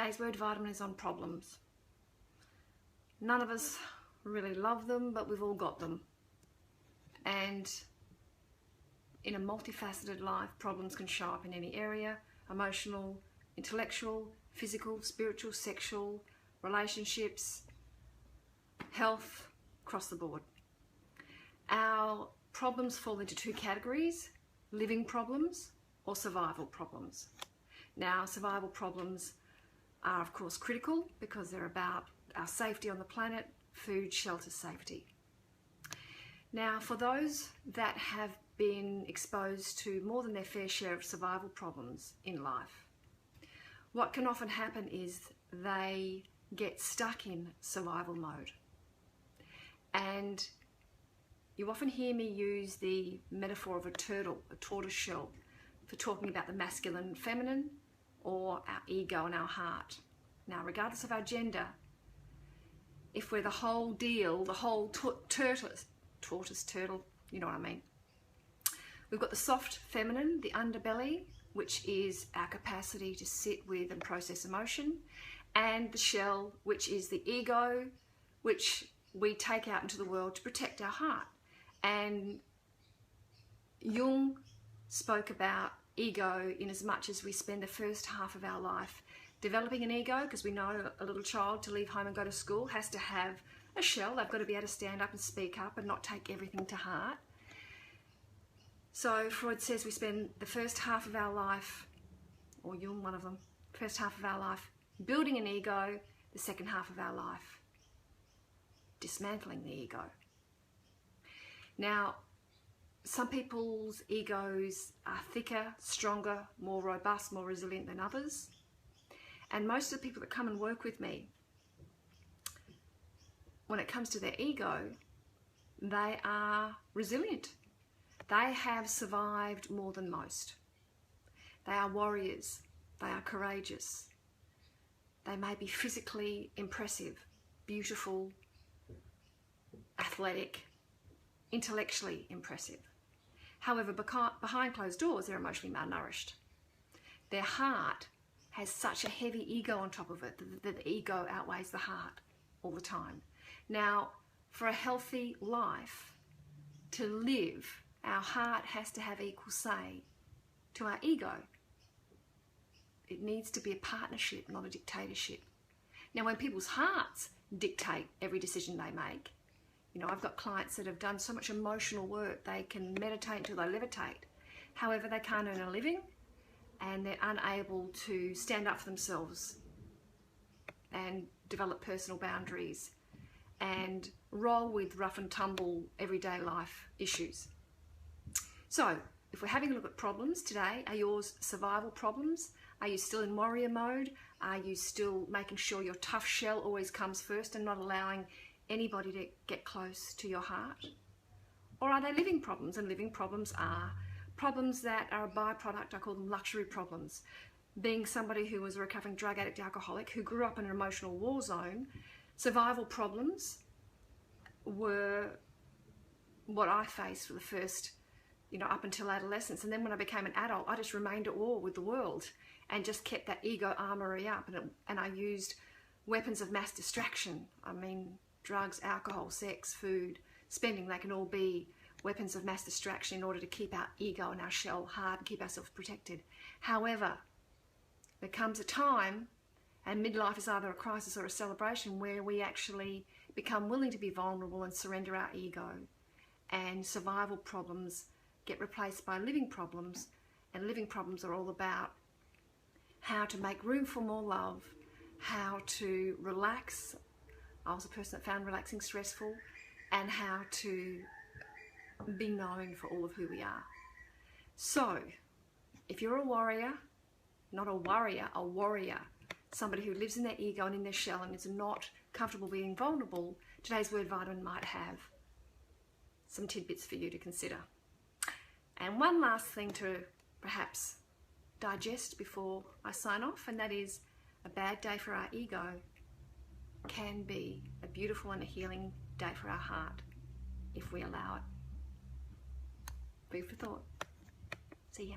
Today's word vitamin is on problems. None of us really love them, but we've all got them. And in a multifaceted life, problems can show up in any area: emotional, intellectual, physical, spiritual, sexual, relationships, health, across the board. Our problems fall into two categories: living problems or survival problems. Now, survival problems are of course critical because they're about our safety on the planet, food, shelter, safety. Now, for those that have been exposed to more than their fair share of survival problems in life, what can often happen is they get stuck in survival mode. And you often hear me use the metaphor of a turtle, a tortoise shell, for talking about the masculine and feminine, or our ego and our heart. Now, regardless of our gender, if we're the whole deal, the whole tortoise, turtle, you know what I mean. We've got the soft feminine, the underbelly, which is our capacity to sit with and process emotion, and the shell, which is the ego, which we take out into the world to protect our heart. And Jung spoke about ego in as much as we spend the first half of our life developing an ego, because we know a little child to leave home and go to school has to have a shell. They've got to be able to stand up and speak up and not take everything to heart. So Freud says we spend the first half of our life, or Jung, one of them, first half of our life building an ego, the second half of our life dismantling the ego. Now, some people's egos are thicker, stronger, more robust, more resilient than others. And most of the people that come and work with me, when it comes to their ego, they are resilient. They have survived more than most. They are warriors. They are courageous. They may be physically impressive, beautiful, athletic, intellectually impressive. However, behind closed doors, they're emotionally malnourished. Their heart has such a heavy ego on top of it that the ego outweighs the heart all the time. Now, for a healthy life to live, our heart has to have equal say to our ego. It needs to be a partnership, not a dictatorship. Now, when people's hearts dictate every decision they make, you know, I've got clients that have done so much emotional work, they can meditate until they levitate. However, they can't earn a living and they're unable to stand up for themselves and develop personal boundaries and roll with rough and tumble everyday life issues. So, if we're having a look at problems today, are yours survival problems? Are you still in warrior mode? Are you still making sure your tough shell always comes first and not allowing anybody to get close to your heart? Or are they living problems? And living problems are problems that are a byproduct. I call them luxury problems. Being somebody who was a recovering drug addict, alcoholic, who grew up in an emotional war zone, survival problems were what I faced for the first, up until adolescence. And then when I became an adult, I just remained at war with the world and just kept that ego armory up. And I used weapons of mass distraction. I mean, drugs, alcohol, sex, food, spending, they can all be weapons of mass distraction in order to keep our ego and our shell hard and keep ourselves protected. However, there comes a time, and midlife is either a crisis or a celebration, where we actually become willing to be vulnerable and surrender our ego. And survival problems get replaced by living problems, and living problems are all about how to make room for more love, how to relax. I was a person that found relaxing stressful, and how to be known for all of who we are. So, if you're a warrior, not a worrier, a warrior, somebody who lives in their ego and in their shell and is not comfortable being vulnerable, today's word vitamin might have some tidbits for you to consider. And one last thing to perhaps digest before I sign off, and that is a bad day for our ego can be a beautiful and a healing day for our heart if we allow it. Food for thought. See ya.